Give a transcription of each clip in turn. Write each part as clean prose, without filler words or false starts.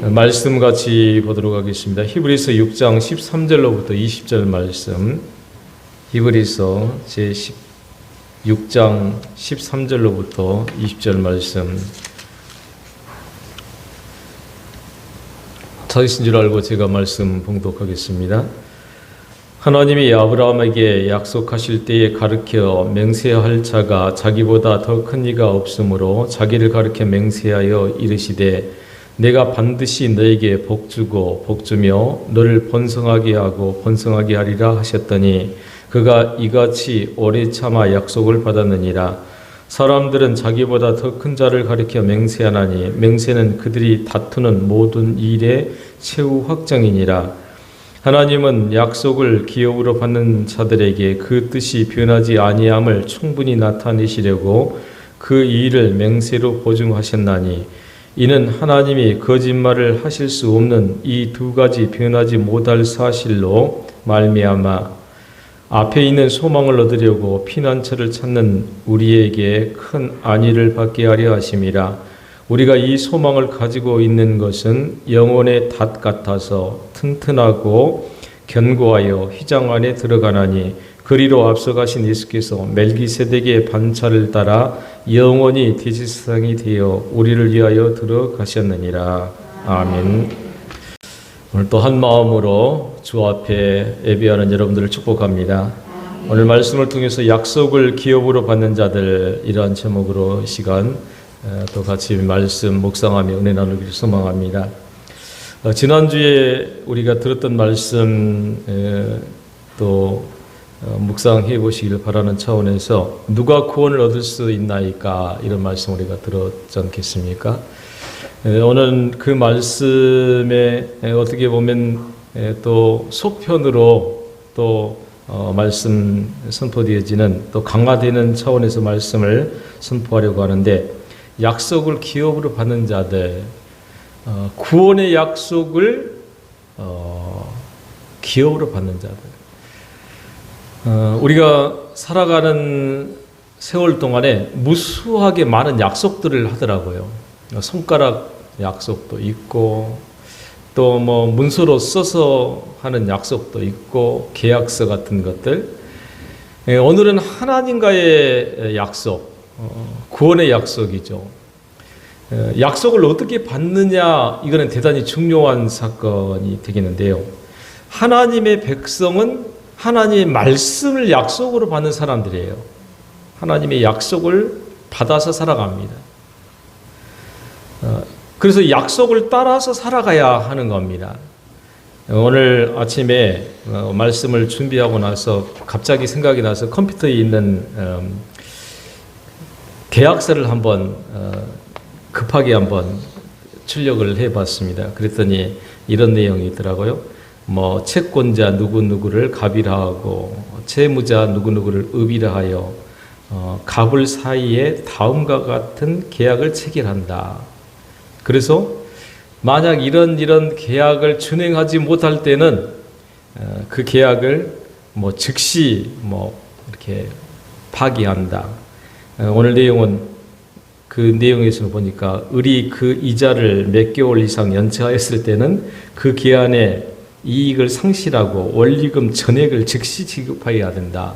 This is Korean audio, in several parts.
말씀 같이 보도록 하겠습니다. 히브리서 6장 13절로부터 20절 말씀. 히브리서 제6장 13절로부터 20절 말씀. 찾으신 줄 알고 제가 말씀 봉독하겠습니다. 하나님이 아브라함에게 약속하실 때에 가르쳐 맹세할 자가 자기보다 더 큰 이가 없으므로 자기를 가르쳐 맹세하여 이르시되 내가 반드시 너에게 복주고 복주며 너를 번성하게 하고 번성하게 하리라 하셨더니 그가 이같이 오래 참아 약속을 받았느니라. 사람들은 자기보다 더 큰 자를 가리켜 맹세하나니 맹세는 그들이 다투는 모든 일의 최후 확정이니라. 하나님은 약속을 기업으로 받는 자들에게 그 뜻이 변하지 아니함을 충분히 나타내시려고 그 일을 맹세로 보증하셨나니 이는 하나님이 거짓말을 하실 수 없는 이 두 가지 변하지 못할 사실로 말미암아 앞에 있는 소망을 얻으려고 피난처를 찾는 우리에게 큰 안위를 받게 하려 하심이라. 우리가 이 소망을 가지고 있는 것은 영혼의 닷 같아서 튼튼하고 견고하여 휘장 안에 들어가나니 그리로 앞서가신 예수께서 멜기세덱의 반차를 따라 영원히 대제사장이 되어 우리를 위하여 들어가셨느니라. 아멘. 오늘 또 한 마음으로 주 앞에 예배하는 여러분들을 축복합니다. 오늘 말씀을 통해서 약속을 기업으로 받는 자들, 이러한 제목으로 시간 또 같이 말씀 묵상하며 은혜 나누기를 소망합니다. 지난주에 우리가 들었던 말씀 또 묵상해 보시길 바라는 차원에서 누가 구원을 얻을 수 있나이까, 이런 말씀 우리가 들었지 않겠습니까? 오늘 그 말씀에 어떻게 보면 또 속편으로 또 말씀 선포되어지는 또 강화되는 차원에서 말씀을 선포하려고 하는데, 약속을 기업으로 받는 자들, 구원의 약속을 기업으로 받는 자들. 우리가 살아가는 세월 동안에 무수하게 많은 약속들을 하더라고요. 손가락 약속도 있고 또 뭐 문서로 써서 하는 약속도 있고 계약서 같은 것들. 오늘은 하나님과의 약속, 구원의 약속이죠. 약속을 어떻게 받느냐, 이거는 대단히 중요한 사건이 되겠는데요. 하나님의 백성은 하나님의 말씀을 약속으로 받는 사람들이에요. 하나님의 약속을 받아서 살아갑니다. 그래서 약속을 따라서 살아가야 하는 겁니다. 오늘 아침에 말씀을 준비하고 나서 갑자기 생각이 나서 컴퓨터에 있는 계약서를 한번 급하게 한번 출력을 해봤습니다. 그랬더니 이런 내용이 있더라고요. 뭐 채권자 누구누구를 갑이라하고 채무자 누구누구를 읍이라하여 갑을 사이에 다음과 같은 계약을 체결한다. 그래서 만약 이런 계약을 준행하지 못할 때는 그 계약을 뭐 즉시 뭐 이렇게 파기한다. 오늘 내용은 그 내용에서 보니까 을이 그 이자를 몇 개월 이상 연체하였을 때는 그 기한에 이익을 상실하고 원리금 전액을 즉시 지급해야 된다.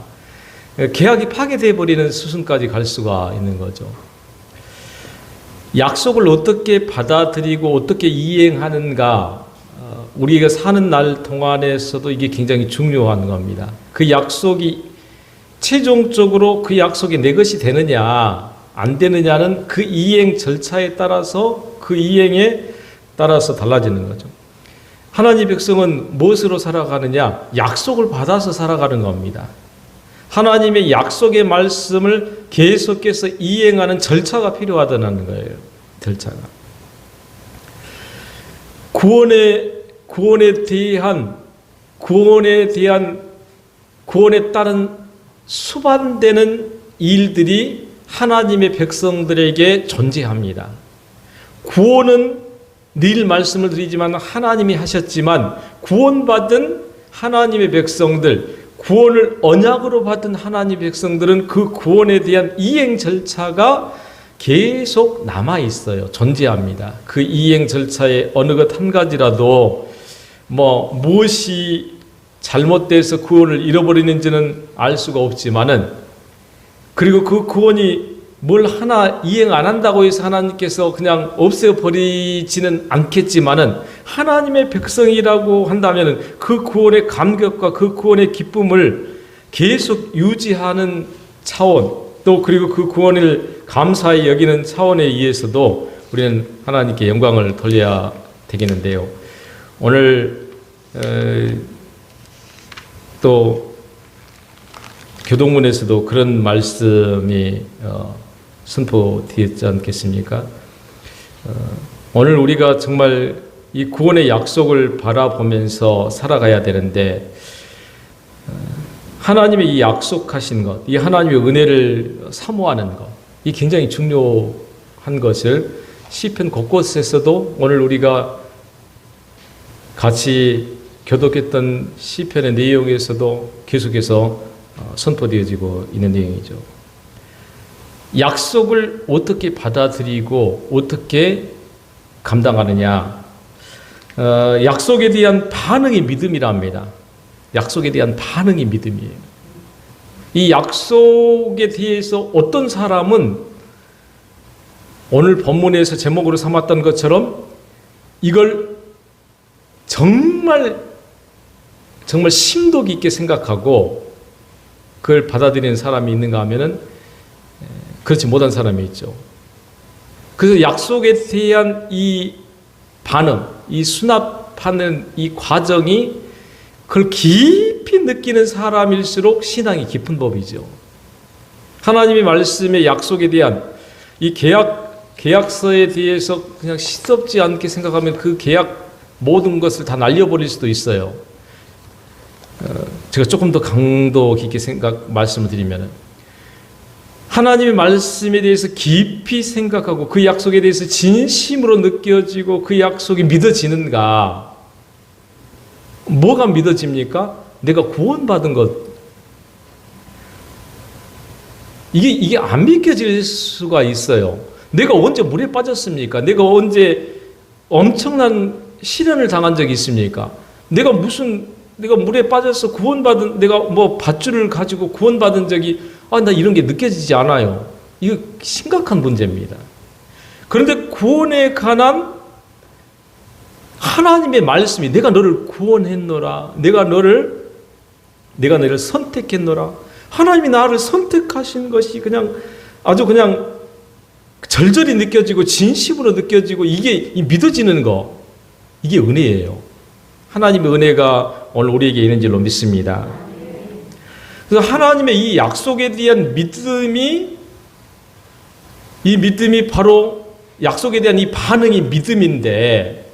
계약이 파괴되어 버리는 수순까지 갈 수가 있는 거죠. 약속을 어떻게 받아들이고 어떻게 이행하는가, 우리가 사는 날 동안에서도 이게 굉장히 중요한 겁니다. 그 약속이 최종적으로 그 약속이 내 것이 되느냐 안 되느냐는 그 이행 절차에 따라서, 그 이행에 따라서 달라지는 거죠. 하나님 백성은 무엇으로 살아가느냐? 약속을 받아서 살아가는 겁니다. 하나님의 약속의 말씀을 계속해서 이행하는 절차가 필요하다는 거예요. 절차가. 구원에 따른 수반되는 일들이 하나님의 백성들에게 존재합니다. 구원은 늘 말씀을 드리지만 하나님이 하셨지만, 구원받은 하나님의 백성들, 구원을 언약으로 받은 하나님의 백성들은 그 구원에 대한 이행 절차가 계속 남아 있어요. 존재합니다. 그 이행 절차에 어느 것 한 가지라도 무엇이 잘못돼서 구원을 잃어버리는지는 알 수가 없지만은, 그리고 그 구원이 뭘 하나 이행 안 한다고 해서 하나님께서 그냥 없애버리지는 않겠지만은, 하나님의 백성이라고 한다면 그 구원의 감격과 그 구원의 기쁨을 계속 유지하는 차원, 또 그리고 그 구원을 감사히 여기는 차원에 의해서도 우리는 하나님께 영광을 돌려야 되겠는데요. 오늘 또 교동문에서도 그런 말씀이 선포되었지 않겠습니까? 오늘 우리가 정말 이 구원의 약속을 바라보면서 살아가야 되는데, 하나님의 이 약속하신 것, 이 하나님의 은혜를 사모하는 것, 이 굉장히 중요한 것을 시편 곳곳에서도 오늘 우리가 같이 교독했던 시편의 내용에서도 계속해서 선포되어지고 있는 내용이죠. 약속을 어떻게 받아들이고 어떻게 감당하느냐. 약속에 대한 반응이 믿음이랍니다. 약속에 대한 반응이 믿음이에요. 이 약속에 대해서 어떤 사람은 오늘 본문에서 제목으로 삼았던 것처럼 이걸 정말 심도 깊게 생각하고 그걸 받아들이는 사람이 있는가 하면은 그렇지 못한 사람이 있죠. 그래서 약속에 대한 이 반응, 이 수납하는 이 과정이 그걸 깊이 느끼는 사람일수록 신앙이 깊은 법이죠. 하나님의 말씀의 약속에 대한 이 계약서에 대해서 그냥 시덥지 않게 생각하면 그 계약 모든 것을 다 날려버릴 수도 있어요. 제가 조금 더 강도 깊게 말씀을 드리면, 하나님의 말씀에 대해서 깊이 생각하고 그 약속에 대해서 진심으로 느껴지고 그 약속이 믿어지는가? 뭐가 믿어집니까? 내가 구원받은 것. 이게 안 믿겨질 수가 있어요. 내가 언제 물에 빠졌습니까? 내가 언제 엄청난 시련을 당한 적이 있습니까? 내가 물에 빠져서 구원받은, 내가 밧줄을 가지고 구원받은 적이, 나 이런 게 느껴지지 않아요. 이거 심각한 문제입니다. 그런데 구원에 관한 하나님의 말씀이, 내가 너를 구원했노라, 내가 너를 선택했노라, 하나님이 나를 선택하신 것이 아주 절절히 느껴지고 진심으로 느껴지고 이게 믿어지는 거, 이게 은혜예요. 하나님의 은혜가 오늘 우리에게 있는 줄로 믿습니다. 그래서 하나님의 이 약속에 대한 믿음이 바로 약속에 대한 이 반응이 믿음인데,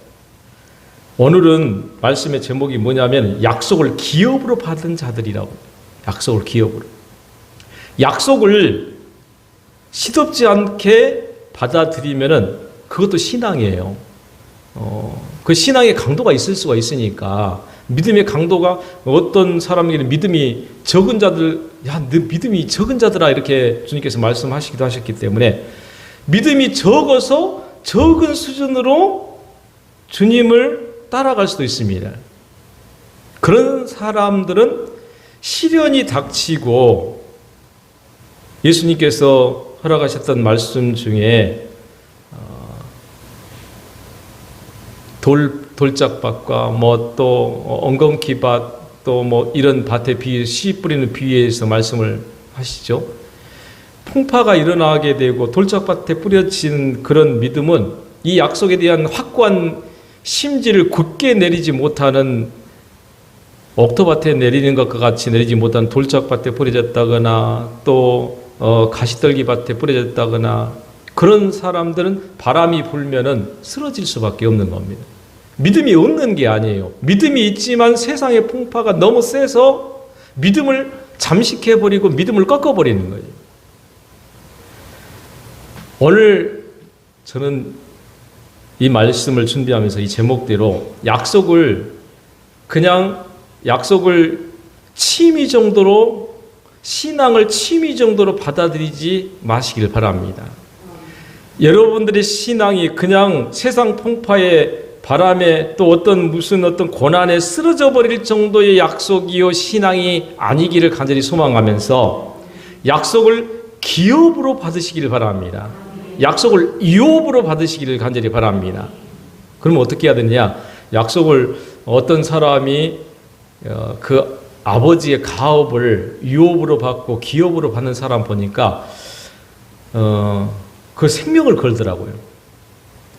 오늘은 말씀의 제목이 뭐냐면 약속을 기업으로 받은 자들이라고. 약속을 기업으로. 약속을 시덥지 않게 받아들이면은 그것도 신앙이에요. 그 신앙의 강도가 있을 수가 있으니까, 믿음의 강도가 어떤 사람에게는 믿음이 적은 자들, 너 믿음이 적은 자들아, 이렇게 주님께서 말씀하시기도 하셨기 때문에 믿음이 적어서 적은 수준으로 주님을 따라갈 수도 있습니다. 그런 사람들은 시련이 닥치고 예수님께서 허락하셨던 말씀 중에 돌짝밭과 또 엉겅퀴밭, 또 이런 밭에 비유, 씨 뿌리는 비유에서 말씀을 하시죠. 풍파가 일어나게 되고 돌짝밭에 뿌려진 그런 믿음은 이 약속에 대한 확고한 심지를 굳게 내리지 못하는, 옥토밭에 내리는 것과 같이 내리지 못한 돌짝밭에 뿌려졌다거나 또 가시떨기밭에 뿌려졌다거나, 그런 사람들은 바람이 불면은 쓰러질 수밖에 없는 겁니다. 믿음이 없는 게 아니에요. 믿음이 있지만 세상의 풍파가 너무 세서 믿음을 잠식해버리고 믿음을 꺾어버리는 거예요. 오늘 저는 이 말씀을 준비하면서 이 제목대로 약속을 취미 정도로, 신앙을 취미 정도로 받아들이지 마시길 바랍니다. 여러분들의 신앙이 그냥 세상 풍파에 바람에 또 어떤 고난에 쓰러져 버릴 정도의 약속이요 신앙이 아니기를 간절히 소망하면서 약속을 기업으로 받으시기를 바랍니다. 약속을 유업으로 받으시기를 간절히 바랍니다. 그러면 어떻게 해야 되느냐? 약속을 어떤 사람이 그 아버지의 가업을 유업으로 받고 기업으로 받는 사람 보니까 그 생명을 걸더라고요.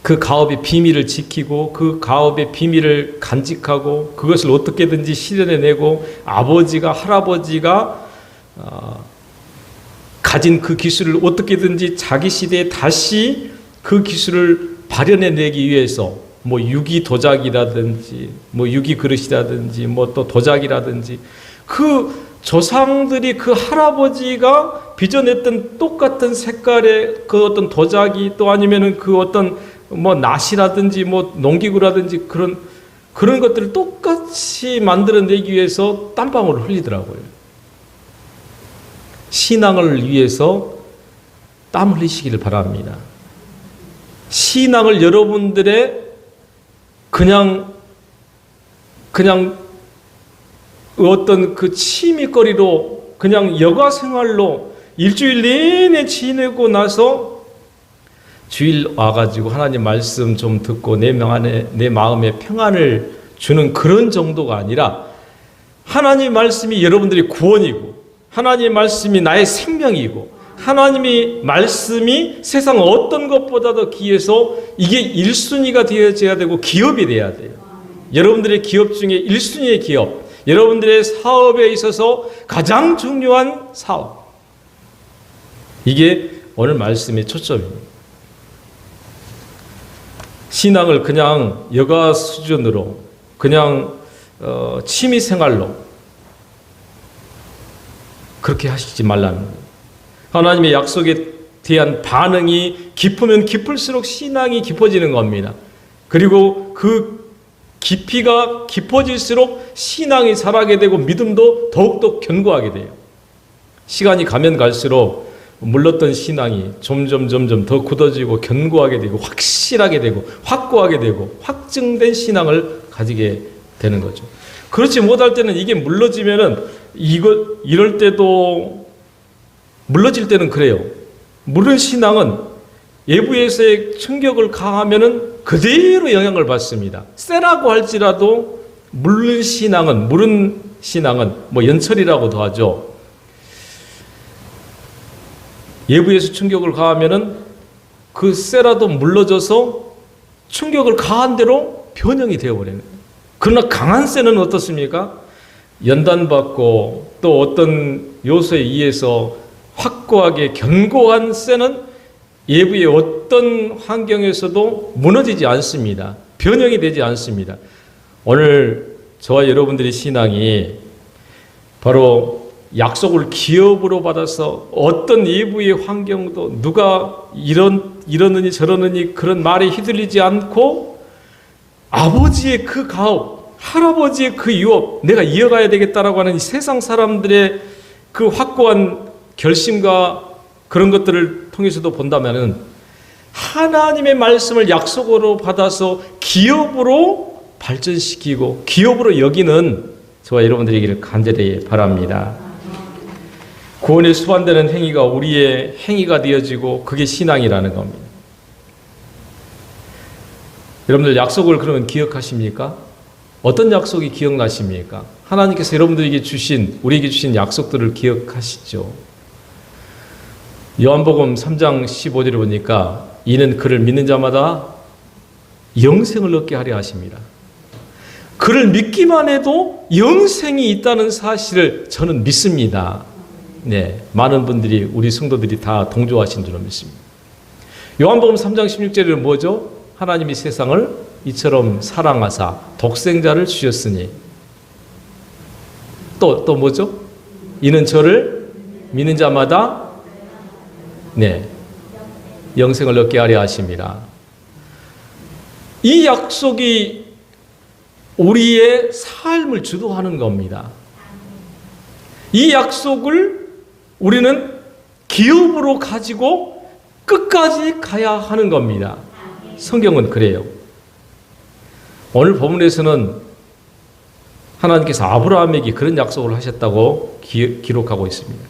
그 가업의 비밀을 지키고 그 가업의 비밀을 간직하고 그것을 어떻게든지 실현해내고 아버지가 할아버지가 가진 그 기술을 어떻게든지 자기 시대에 다시 그 기술을 발현해내기 위해서 뭐 유기 도자기라든지 뭐 유기 그릇이라든지 뭐 또 도자기라든지 그 조상들이 그 할아버지가 빚어냈던 똑같은 색깔의 그 어떤 도자기 또 아니면은 그 어떤 뭐 낫이라든지 뭐 농기구라든지 그런 것들을 똑같이 만들어내기 위해서 땀방울을 흘리더라고요. 신앙을 위해서 땀 흘리시기를 바랍니다. 신앙을 여러분들의 그냥 어떤 그 취미거리로 그냥 여가 생활로 일주일 내내 지내고 나서 주일 와가지고 하나님 말씀 좀 듣고 내 마음에 평안을 주는 그런 정도가 아니라 하나님 말씀이 여러분들의 구원이고 하나님 말씀이 나의 생명이고 하나님의 말씀이 세상 어떤 것보다도 귀해서 이게 1순위가 되어져야 되고 기업이 돼야 돼요. 여러분들의 기업 중에 1순위의 기업, 여러분들의 사업에 있어서 가장 중요한 사업, 이게 오늘 말씀의 초점입니다. 신앙을 그냥 여가 수준으로 그냥 취미생활로 그렇게 하시지 말라는 거예요. 하나님의 약속에 대한 반응이 깊으면 깊을수록 신앙이 깊어지는 겁니다. 그리고 그 깊이가 깊어질수록 신앙이 자라게 되고 믿음도 더욱더 견고하게 돼요. 시간이 가면 갈수록 물렀던 신앙이 점점 더 굳어지고 견고하게 되고 확실하게 되고 확고하게 되고 확증된 신앙을 가지게 되는 거죠. 그렇지 못할 때는 이게 물러지면은 이럴 때도 물러질 때는 그래요. 물은 신앙은 외부에서의 충격을 가하면은 그대로 영향을 받습니다. 세라고 할지라도 물은 신앙은 뭐 연철이라고도 하죠. 외부에서 충격을 가하면은 그 쇠라도 물러져서 충격을 가한 대로 변형이 되어버리는 거예요. 그러나 강한 쇠는 어떻습니까? 연단받고 또 어떤 요소에 의해서 확고하게 견고한 쇠는 외부의 어떤 환경에서도 무너지지 않습니다. 변형이 되지 않습니다. 오늘 저와 여러분들의 신앙이 바로 약속을 기업으로 받아서 어떤 외부의 환경도 누가 이러느니 저러느니 그런 말에 휘둘리지 않고 아버지의 그 가업, 할아버지의 그 유업, 내가 이어가야 되겠다라고 하는 세상 사람들의 그 확고한 결심과 그런 것들을 통해서도 본다면은 하나님의 말씀을 약속으로 받아서 기업으로 발전시키고 기업으로 여기는 저와 여러분들에게 간절히 바랍니다. 구원에 수반되는 행위가 우리의 행위가 되어지고 그게 신앙이라는 겁니다. 여러분들 약속을 그러면 기억하십니까? 어떤 약속이 기억나십니까? 하나님께서 여러분들에게 우리에게 주신 약속들을 기억하시죠. 요한복음 3장 15절에 보니까 이는 그를 믿는 자마다 영생을 얻게 하려 하십니다. 그를 믿기만 해도 영생이 있다는 사실을 저는 믿습니다. 네, 많은 분들이 우리 성도들이 다 동조하신 줄로 믿습니다. 요한복음 3장 16절에는 뭐죠? 하나님이 세상을 이처럼 사랑하사 독생자를 주셨으니 또 뭐죠? 이는 저를 믿는 자마다 영생을 얻게 하려 하십니다. 이 약속이 우리의 삶을 주도하는 겁니다. 이 약속을 우리는 기업으로 가지고 끝까지 가야 하는 겁니다. 성경은 그래요. 오늘 본문에서는 하나님께서 아브라함에게 그런 약속을 하셨다고 기록하고 있습니다.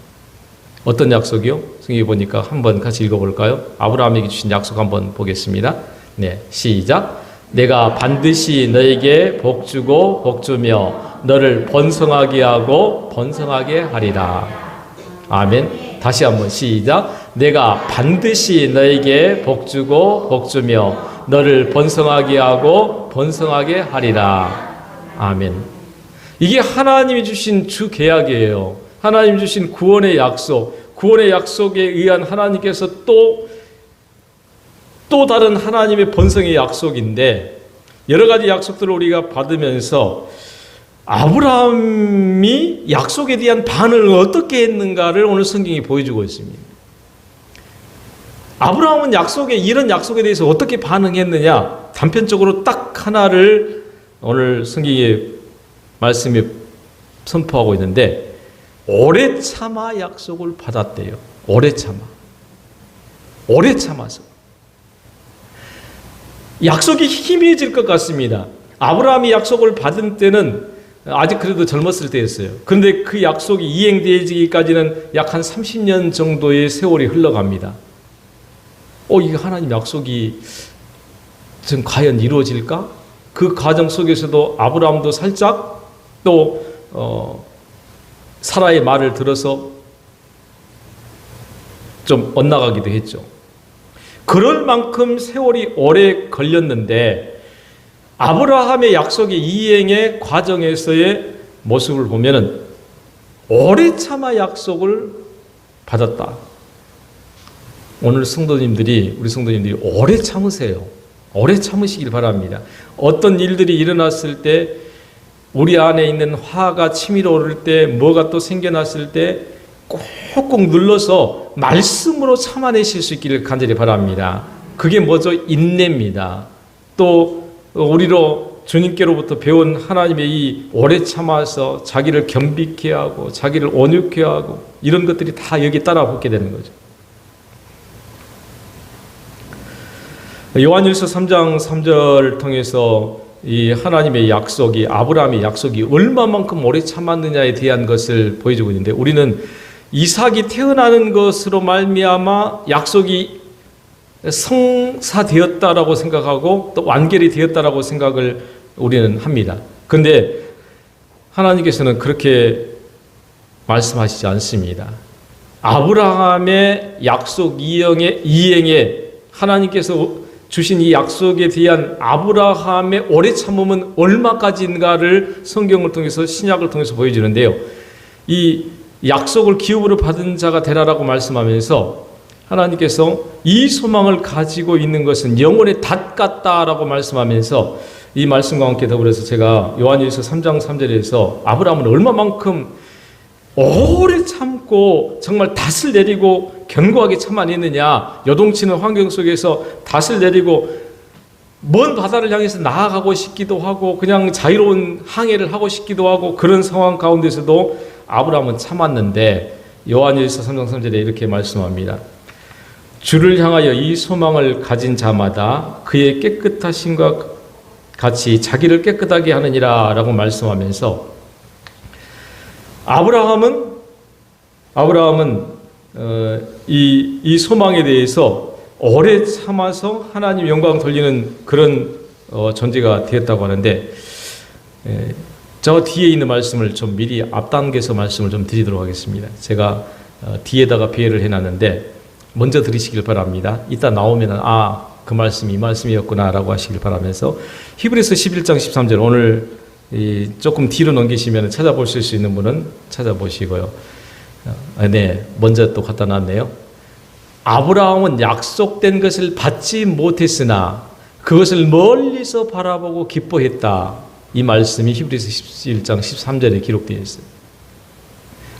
어떤 약속이요? 성경에 보니까 한번 같이 읽어볼까요? 아브라함에게 주신 약속 한번 보겠습니다. 네, 시작. 내가 반드시 너에게 복주고 복주며 너를 번성하게 하고 번성하게 하리라. 아멘. 다시 한번 시작. 내가 반드시 너에게 복주고 복주며 너를 번성하게 하고 번성하게 하리라. 아멘. 이게 하나님이 주신 주 계약이에요. 하나님 주신 구원의 약속, 구원의 약속에 의한 하나님께서 또 다른 하나님의 번성의 약속인데, 여러 가지 약속들을 우리가 받으면서 아브라함이 약속에 대한 반응을 어떻게 했는가를 오늘 성경이 보여주고 있습니다. 아브라함은 이런 약속에 대해서 어떻게 반응했느냐, 단편적으로 딱 하나를 오늘 성경의 말씀에 선포하고 있는데, 오래 참아 약속을 받았대요. 오래 참아서. 약속이 희미해질 것 같습니다. 아브라함이 약속을 받은 때는 아직 그래도 젊었을 때였어요. 그런데 그 약속이 이행되기까지는 약 한 30년 정도의 세월이 흘러갑니다. 이게 하나님 약속이 지금 과연 이루어질까? 그 과정 속에서도 아브라함도 살짝 또 사라의 말을 들어서 좀 엇나가기도 했죠. 그럴 만큼 세월이 오래 걸렸는데 아브라함의 약속의 이행의 과정에서의 모습을 보면은 오래 참아 약속을 받았다. 오늘 우리 성도님들이 오래 참으세요. 오래 참으시길 바랍니다. 어떤 일들이 일어났을 때, 우리 안에 있는 화가 치밀어 오를 때, 뭐가 또 생겨났을 때 꾹꾹 눌러서 말씀으로 참아내실 수 있기를 간절히 바랍니다. 그게 뭐죠? 인내입니다. 또 우리로 주님께로부터 배운 하나님의 이 오래 참아서 자기를 겸비케 하고 자기를 온유케 하고 이런 것들이 다 여기 따라 붙게 되는 거죠. 요한일서 3장 3절을 통해서 이 하나님의 약속이, 아브라함의 약속이 얼마만큼 오래 참았느냐에 대한 것을 보여주고 있는데, 우리는 이삭이 태어나는 것으로 말미암아 약속이 성사되었다라고 생각하고 또 완결이 되었다라고 생각을 우리는 합니다. 그런데 하나님께서는 그렇게 말씀하시지 않습니다. 아브라함의 약속 이행에 하나님께서 주신 이 약속에 대한 아브라함의 오래 참음은 얼마까지인가를 성경을 통해서, 신약을 통해서 보여주는데요. 이 약속을 기업으로 받은 자가 되라라고 말씀하면서 하나님께서 이 소망을 가지고 있는 것은 영혼의 닷 같다라고 말씀하면서, 이 말씀과 함께 더불어서 제가 요한일서 3장 3절에서 아브라함은 얼마만큼 오래 참고 정말 닷을 내리고 견고하게 참아냈느냐, 요동치는 환경 속에서 닷을 내리고 먼 바다를 향해서 나아가고 싶기도 하고 그냥 자유로운 항해를 하고 싶기도 하고, 그런 상황 가운데서도 아브라함은 참았는데, 요한일서 3장 3절에 이렇게 말씀합니다. 주를 향하여 이 소망을 가진 자마다 그의 깨끗하심과 같이 자기를 깨끗하게 하느니라 라고 말씀하면서, 아브라함은 이 소망에 대해서 오래 참아서 하나님 영광 돌리는 그런 존재가 되었다고 하는데, 저 뒤에 있는 말씀을 좀 미리 앞당겨서 말씀을 좀 드리도록 하겠습니다. 제가 뒤에다가 배열을 해놨는데 먼저 들으시길 바랍니다. 이따 나오면은 그 말씀이 이 말씀이었구나 라고 하시길 바라면서, 히브리서 11장 13절, 오늘 조금 뒤로 넘기시면 찾아보실 수 있는 분은 찾아보시고요. 네, 먼저 또 갖다 놨네요. 아브라함은 약속된 것을 받지 못했으나 그것을 멀리서 바라보고 기뻐했다. 이 말씀이 히브리서 11장 13절에 기록되어 있어요.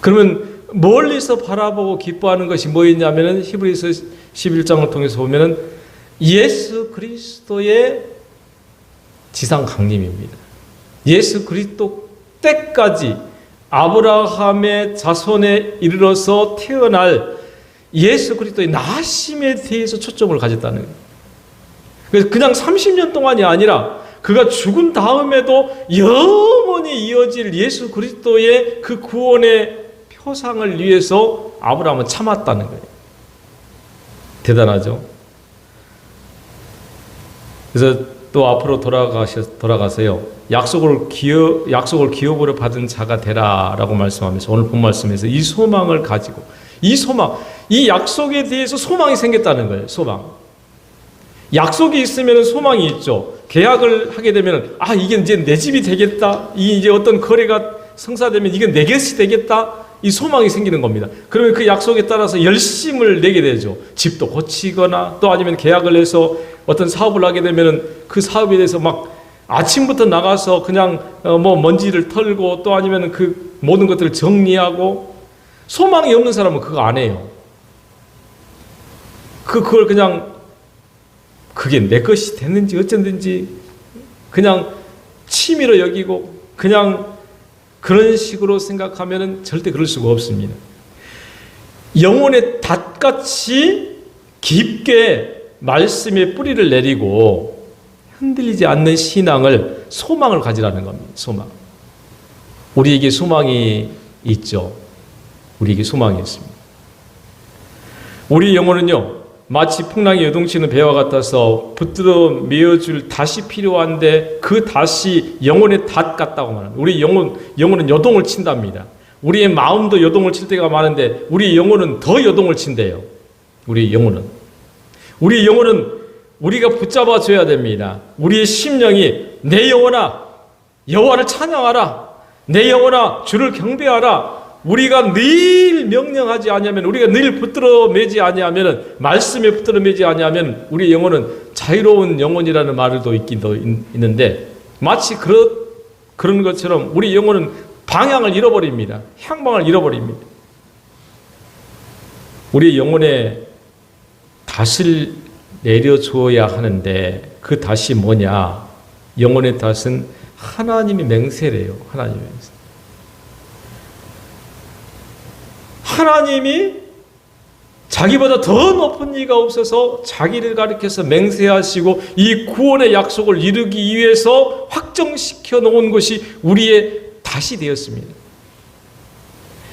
그러면 멀리서 바라보고 기뻐하는 것이 뭐였냐면은 히브리서 11장을 통해서 보면은 예수 그리스도의 지상 강림입니다. 예수 그리스도 때까지 아브라함의 자손에 이르러서 태어날 예수 그리스도의 나심에 대해서 초점을 가졌다는 거예요. 그래서 그냥 30년 동안이 아니라 그가 죽은 다음에도 영원히 이어질 예수 그리스도의 그 구원의 표상을 위해서 아브라함은 참았다는 거예요. 대단하죠. 그래서 또 앞으로 돌아가서요. 약속을 기업으로 받은 자가 되라라고 말씀하면서 오늘 본 말씀에서 이 소망을 가지고 이 약속에 대해서 소망이 생겼다는 거예요. 소망. 약속이 있으면 소망이 있죠. 계약을 하게 되면 이게 이제 내 집이 되겠다. 이제 어떤 거래가 성사되면 이건 내 것이 되겠다. 이 소망이 생기는 겁니다. 그러면 그 약속에 따라서 열심을 내게 되죠. 집도 고치거나 또 아니면 계약을 해서 어떤 사업을 하게 되면 그 사업에 대해서 막 아침부터 나가서 그냥 먼지를 털고 또 아니면 그 모든 것들을 정리하고 소망이 없는 사람은 그거 안 해요. 그걸 그냥 그게 내 것이 됐는지 어쩐든지 그냥 취미로 여기고 그냥 그런 식으로 생각하면 절대 그럴 수가 없습니다. 영혼의 닷같이 깊게 말씀의 뿌리를 내리고 흔들리지 않는 신앙을 소망을 가지라는 겁니다. 소망. 우리에게 소망이 있죠. 우리에게 소망이 있습니다. 우리 영혼은요, 마치 풍랑이 요동치는 배와 같아서 붙들어 메어줄 닷이 필요한데 그 닷이 영혼의 닷 같다고 말합니다. 우리 영혼은 요동을 친답니다. 우리의 마음도 요동을 칠 때가 많은데 우리 영혼은 더 요동을 친대요. 우리 영혼은 우리가 붙잡아 줘야 됩니다. 우리의 심령이 내 영혼아 여호와를 찬양하라. 내 영혼아 주를 경배하라. 우리가 늘 명령하지 아니하면 우리가 늘 붙들어 매지 아니하면 말씀에 붙들어 매지 아니하면 우리 영혼은 자유로운 영혼이라는 말도 있기도 있는데 마치 그런 것처럼 우리 영혼은 방향을 잃어버립니다. 향방을 잃어버립니다. 우리 영혼에 닷을 내려주어야 하는데 그 닷이 뭐냐? 영혼의 닷은 하나님의 맹세래요. 하나님의 맹세. 하나님이 자기보다 더 높은 이가 없어서 자기를 가리켜서 맹세하시고 이 구원의 약속을 이루기 위해서 확정시켜 놓은 것이 우리의 닷이 되었습니다.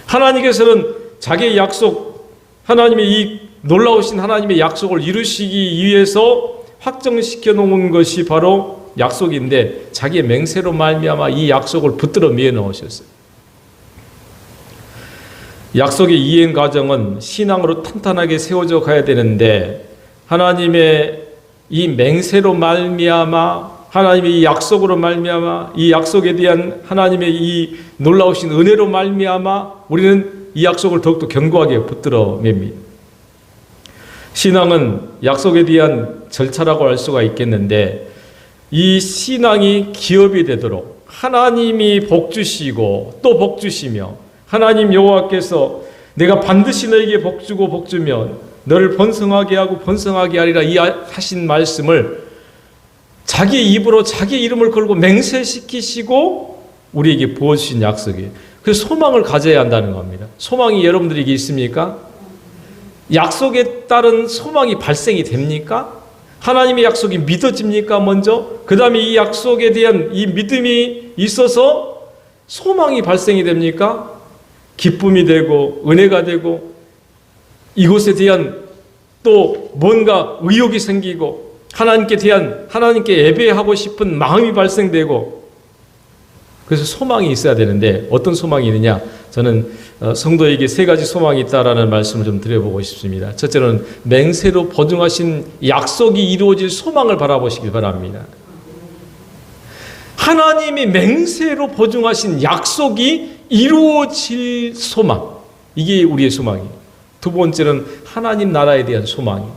하나님께서는 자기의 약속, 하나님의 이 놀라우신 하나님의 약속을 이루시기 위해서 확정시켜 놓은 것이 바로 약속인데 자기의 맹세로 말미암아 이 약속을 붙들어 매어 넣으셨어요. 약속의 이행 과정은 신앙으로 탄탄하게 세워져 가야 되는데 하나님의 이 맹세로 말미암아 하나님의 이 약속으로 말미암아 이 약속에 대한 하나님의 이 놀라우신 은혜로 말미암아 우리는 이 약속을 더욱더 견고하게 붙들어 맵니다. 신앙은 약속에 대한 절차라고 할 수가 있겠는데 이 신앙이 기업이 되도록 하나님이 복 주시고 또 복 주시며 하나님 여호와께서 내가 반드시 너에게 복 주고 복 주면 너를 번성하게 하고 번성하게 하리라 이 하신 말씀을 자기 입으로 자기 이름을 걸고 맹세시키시고 우리에게 부어주신 약속이에요. 그래서 소망을 가져야 한다는 겁니다. 소망이 여러분들에게 있습니까? 약속에 따른 소망이 발생이 됩니까? 하나님의 약속이 믿어집니까? 먼저 그 다음에 이 약속에 대한 이 믿음이 있어서 소망이 발생이 됩니까? 기쁨이 되고 은혜가 되고 이것에 대한 또 뭔가 의욕이 생기고 하나님께 예배하고 싶은 마음이 발생되고 그래서 소망이 있어야 되는데 어떤 소망이 있느냐? 저는 성도에게 세 가지 소망이 있다라는 말씀을 좀 드려보고 싶습니다. 첫째는 맹세로 보증하신 약속이 이루어질 소망을 바라보시길 바랍니다. 하나님이 맹세로 보증하신 약속이 이루어질 소망, 이게 우리의 소망이에요. 두 번째는 하나님 나라에 대한 소망이에요.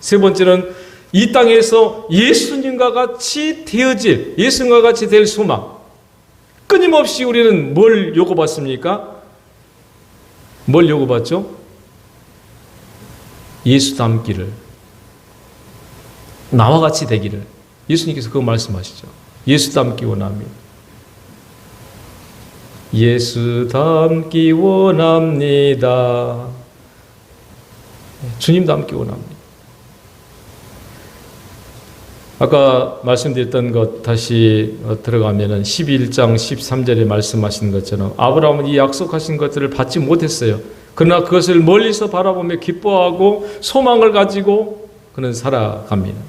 세 번째는 이 땅에서 예수님과 같이 되어질, 예수님과 같이 될 소망. 끊임없이 우리는 뭘 요구받습니까? 뭘 요구받죠? 예수 닮기를, 나와 같이 되기를. 예수님께서 그거 말씀하시죠. 예수 닮기 원합니다. 예수 닮기 원합니다. 주님도 함께 원합니다. 아까 말씀드렸던 것 다시 들어가면은 11장 13절에 말씀하신 것처럼 아브라함은 이 약속하신 것들을 받지 못했어요. 그러나 그것을 멀리서 바라보며 기뻐하고 소망을 가지고 그는 살아갑니다.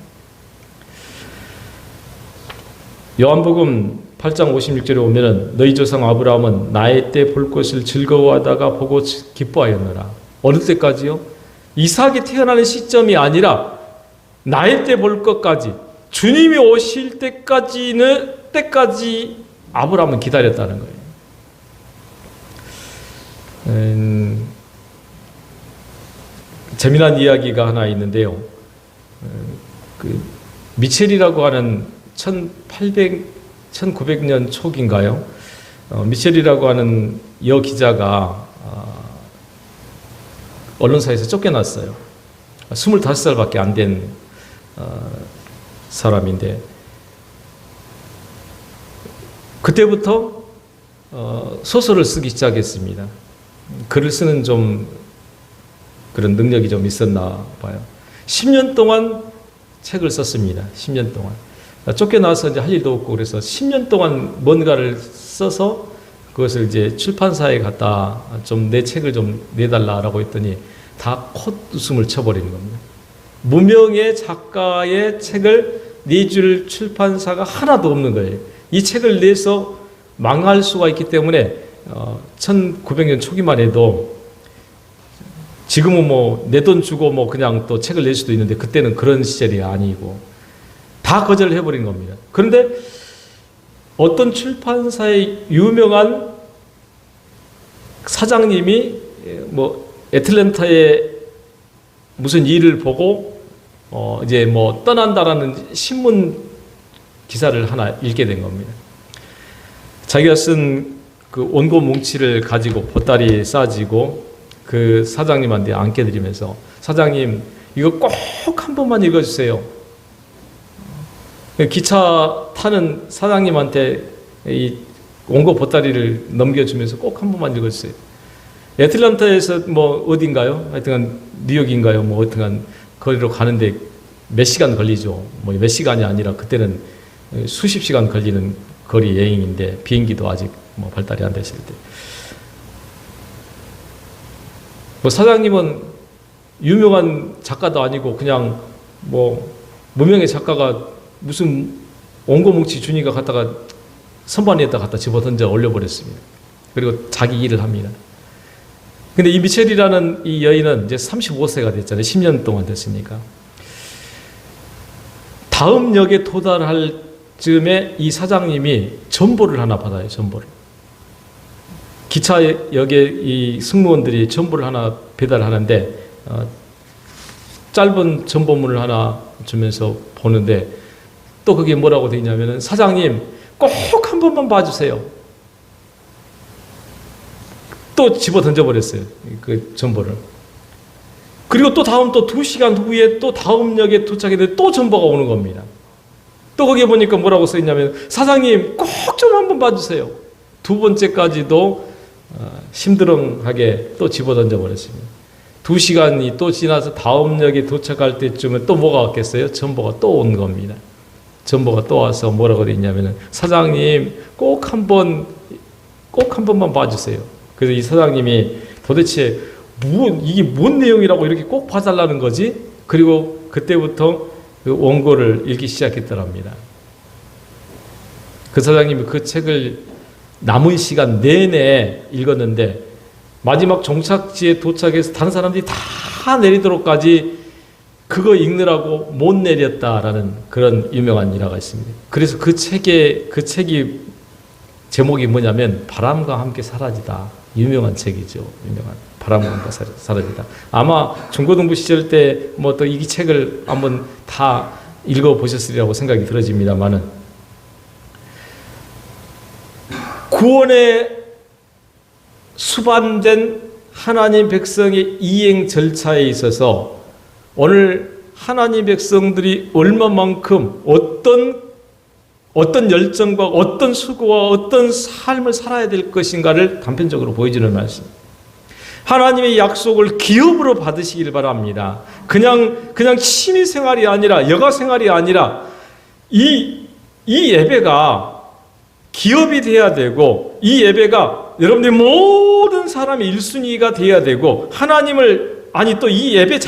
요한복음 8장 56절에 보면은 너희 조상 아브라함은 나의 때 볼 것을 즐거워하다가 보고 기뻐하였노라. 어느 때까지요? 이삭이 태어나는 시점이 아니라 나의 때 볼 것까지, 주님이 오실 때까지 아브라함은 기다렸다는 거예요. 재미난 이야기가 하나 있는데요. 미첼이라고 하는 1900년 초기인가요? 미첼이라고 하는 기자가 언론사에서 쫓겨났어요. 25살밖에 안 된 사람인데 그때부터 소설을 쓰기 시작했습니다. 글을 쓰는 좀 그런 능력이 좀 있었나 봐요. 10년 동안 책을 썼습니다. 10년 동안. 쫓겨나서 이제 할 일도 없고 그래서 10년 동안 뭔가를 써서 그것을 이제 출판사에 갖다 좀 내 책을 좀 내달라라고 했더니 다 콧웃음을 쳐버리는 겁니다. 무명의 작가의 책을 내줄 출판사가 하나도 없는 거예요. 이 책을 내서 망할 수가 있기 때문에 1900년 초기만 해도 지금은 뭐 내 돈 주고 뭐 그냥 또 책을 낼 수도 있는데 그때는 그런 시절이 아니고 다 거절을 해버린 겁니다. 그런데 어떤 출판사의 유명한 사장님이 뭐 애틀랜타의 무슨 일을 보고 이제 뭐 떠난다라는 신문 기사를 하나 읽게 된 겁니다. 자기가 쓴 그 원고 뭉치를 가지고 보따리 싸지고 그 사장님한테 안겨드리면서 사장님 이거 꼭 한 번만 읽어주세요. 기차 타는 사장님한테 이 원고 보따리를 넘겨주면서 꼭 한 번만 읽어주세요. 애틀랜타에서 뭐 어딘가요? 하여튼 뉴욕인가요? 뭐 하여튼 거리로 가는데 몇 시간 걸리죠. 뭐 몇 시간이 아니라 그때는 수십 시간 걸리는 거리 여행인데 비행기도 아직 뭐 발달이 안 됐을 때. 뭐 사장님은 유명한 작가도 아니고 그냥 뭐 무명의 작가가 무슨 원고 뭉치 준이가 갖다가 선반에다 갖다 집어 던져 올려버렸습니다. 그리고 자기 일을 합니다. 근데 이 미첼이라는 이 여인은 이제 35세가 됐잖아요. 10년 동안 됐으니까. 다음 역에 도달할 즈음에 이 사장님이 전보를 하나 받아요. 전보를. 기차역에 이 승무원들이 전보를 하나 배달하는데 짧은 전보문을 하나 주면서 보는데 또 그게 뭐라고 되어 있냐면은 사장님 꼭 한 번만 봐주세요. 또 집어 던져버렸어요. 그 전보를. 그리고 또 다음 또 2시간 후에 또 다음 역에 도착했는데 또 전보가 오는 겁니다. 또 거기에 보니까 뭐라고 써있냐면 사장님 꼭 좀 한번 봐주세요. 두 번째까지도 심드렁하게 또 집어 던져버렸습니다. 2시간이 또 지나서 다음 역에 도착할 때쯤에 또 뭐가 왔겠어요? 전보가 또 온 겁니다. 전보가 또 와서 뭐라고 돼 있냐면은 사장님 꼭 한 번만 봐주세요. 그래서 이 사장님이 도대체 이게 뭔 내용이라고 이렇게 꼭 봐달라는 거지? 그리고 그때부터 그 원고를 읽기 시작했더랍니다. 그 사장님이 그 책을 남은 시간 내내 읽었는데 마지막 종착지에 도착해서 다른 사람들이 다 내리도록까지 그거 읽느라고 못 내렸다라는 그런 유명한 일화가 있습니다. 그래서 그 책이 제목이 뭐냐면 바람과 함께 사라지다. 유명한 책이죠. 유명한 바람과 함께 사라지다. 아마 중고등부 시절 때 뭐 또 이 책을 한번 다 읽어보셨으리라고 생각이 들어집니다만은 구원에 수반된 하나님 백성의 이행 절차에 있어서 오늘 하나님 백성들이 얼마만큼 어떤 열정과 어떤 수고와 어떤 삶을 살아야 될 것인가를 단편적으로 보여주는 말씀. 하나님의 약속을 기업으로 받으시길 바랍니다. 그냥 취미 생활이 아니라, 여가 생활이 아니라 이 예배가 기업이 돼야 되고, 이 예배가 여러분들 모든 사람의 1순위가 돼야 되고, 또 이 예배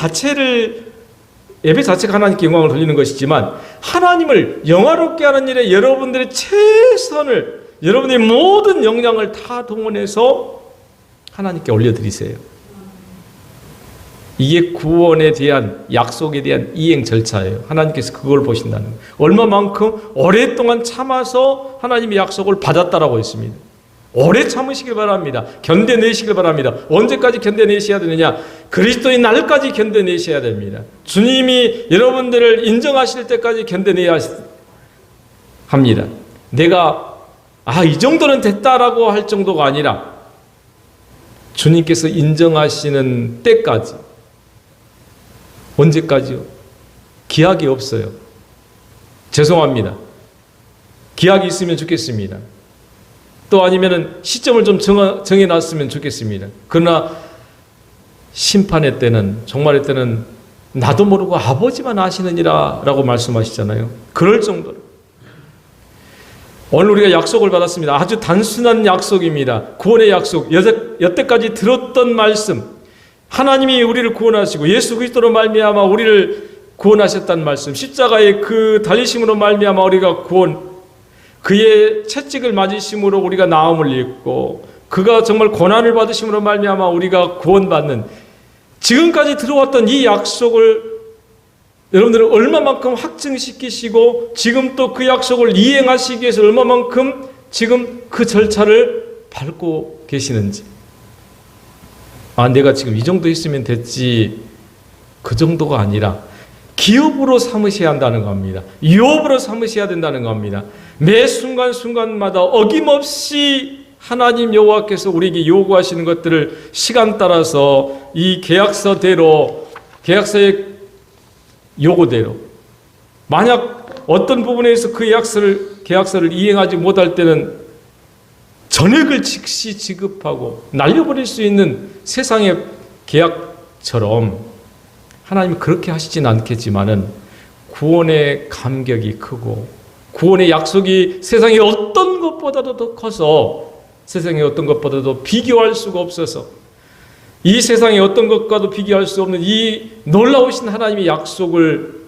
자체가 하나님께 영광을 돌리는 것이지만, 하나님을 영화롭게 하는 일에 여러분들의 최선을, 여러분의 모든 역량을 다 동원해서 하나님께 올려드리세요. 이게 구원에 대한, 약속에 대한 이행 절차예요. 하나님께서 그걸 보신다는 거예요. 얼마만큼 오랫동안 참아서 하나님의 약속을 받았다라고 했습니다. 오래 참으시길 바랍니다. 견뎌내시길 바랍니다. 언제까지 견뎌내셔야 되느냐? 그리스도의 날까지 견뎌내셔야 됩니다. 주님이 여러분들을 인정하실 때까지 견뎌내야 합니다. 내가 이 정도는 됐다라고 할 정도가 아니라 주님께서 인정하시는 때까지. 언제까지요? 기약이 없어요. 죄송합니다. 기약이 있으면 좋겠습니다. 또 아니면은 시점을 좀 정해놨으면 좋겠습니다. 그러나 심판의 때는, 종말의 때는 나도 모르고 아버지만 아시느니라 라고 말씀하시잖아요. 그럴 정도로. 오늘 우리가 약속을 받았습니다. 아주 단순한 약속입니다. 구원의 약속. 여태까지 들었던 말씀, 하나님이 우리를 구원하시고 예수 그리스도로 말미암아 우리를 구원하셨다는 말씀, 십자가의 그 달리심으로 말미암아 우리가 그의 채찍을 맞으심으로 우리가 나음을 입고, 그가 정말 고난을 받으심으로 말미암아 우리가 구원받는, 지금까지 들어왔던 이 약속을 여러분들은 얼마만큼 확증시키시고, 지금 또 그 약속을 이행하시기 위해서 얼마만큼 지금 그 절차를 밟고 계시는지. 내가 지금 이 정도 있으면 됐지, 그 정도가 아니라 기업으로 삼으셔야 한다는 겁니다. 유업으로 삼으셔야 된다는 겁니다. 매 순간순간마다 어김없이 하나님 여호와께서 우리에게 요구하시는 것들을 시간 따라서 이 계약서대로, 계약서의 요구대로, 만약 어떤 부분에서 그 계약서를 이행하지 못할 때는 전액을 즉시 지급하고 날려버릴 수 있는 세상의 계약처럼 하나님은 그렇게 하시진 않겠지만은, 구원의 감격이 크고 구원의 약속이 세상의 어떤 것보다도 더 커서, 세상의 어떤 것보다도 비교할 수가 없어서, 이 세상의 어떤 것과도 비교할 수 없는 이 놀라우신 하나님의 약속을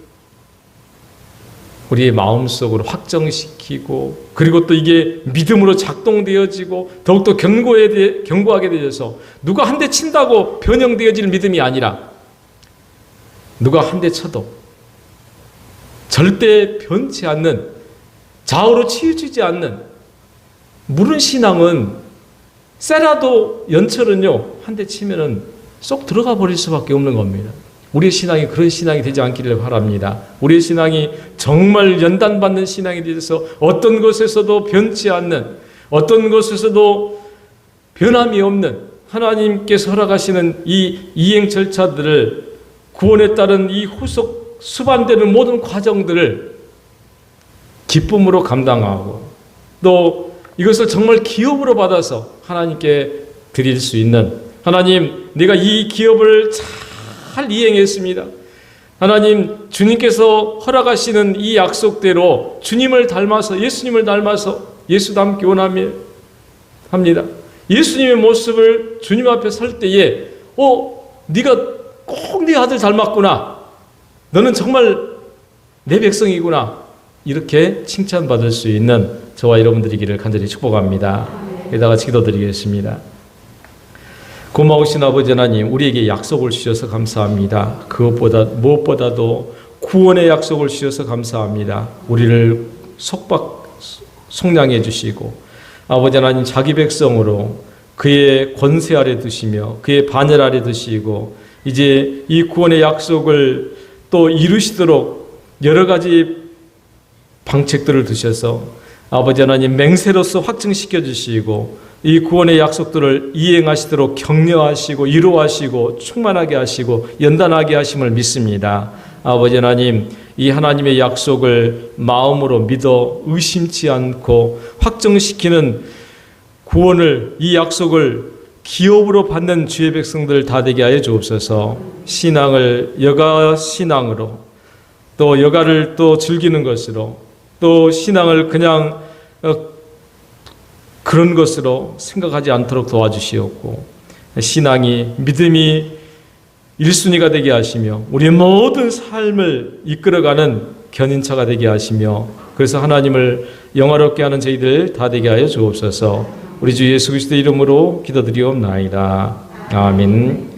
우리의 마음속으로 확정시키고, 그리고 또 이게 믿음으로 작동되어지고 더욱더 견고하게 되어서, 누가 한 대 친다고 변형되어질 믿음이 아니라, 누가 한 대 쳐도 절대 변치 않는, 좌우로 치우치지 않는 무른 신앙은, 쎄라도 연철은요, 한 대 치면은 쏙 들어가 버릴 수밖에 없는 겁니다. 우리의 신앙이 그런 신앙이 되지 않기를 바랍니다. 우리의 신앙이 정말 연단받는 신앙이 되어서 어떤 것에서도 변치 않는, 어떤 것에서도 변함이 없는 하나님께서 허락하시는 이 이행 절차들을, 구원에 따른 이 후속 수반되는 모든 과정들을 기쁨으로 감당하고, 또 이것을 정말 기업으로 받아서 하나님께 드릴 수 있는, 하나님, 내가 이 기업을 잘 이행했습니다. 하나님, 주님께서 허락하시는 이 약속대로 주님을 닮아서, 예수님을 닮아서 예수 닮기 원합니다. 예수님의 모습을 주님 앞에 설 때에, 네가 꼭 네 아들 닮았구나, 너는 정말 내 백성이구나, 이렇게 칭찬받을 수 있는 저와 여러분들이기를 간절히 축복합니다. 여기다가 기도드리겠습니다. 고마우신 아버지 하나님, 우리에게 약속을 주셔서 감사합니다. 무엇보다도 구원의 약속을 주셔서 감사합니다. 우리를 속량해 주시고, 아버지 하나님, 자기 백성으로 그의 권세 아래 두시며 그의 반열 아래 두시고, 이제 이 구원의 약속을 또 이루시도록 여러 가지 방책들을 두셔서 아버지 하나님, 맹세로서 확증시켜 주시고, 이 구원의 약속들을 이행하시도록 격려하시고 위로하시고 충만하게 하시고 연단하게 하심을 믿습니다. 아버지 하나님, 이 하나님의 약속을 마음으로 믿어 의심치 않고 확정시키는 구원을, 이 약속을 기업으로 받는 주의 백성들 다 되게 하여 주옵소서. 신앙을 여가 신앙으로, 또 여가를 또 즐기는 것으로, 또 신앙을 그냥 그런 것으로 생각하지 않도록 도와주시옵고, 신앙이, 믿음이 1순위가 되게 하시며 우리의 모든 삶을 이끌어가는 견인차가 되게 하시며, 그래서 하나님을 영화롭게 하는 저희들 다 되게 하여 주옵소서. 우리 주 예수 그리스도의 이름으로 기도드리옵나이다. 아멘.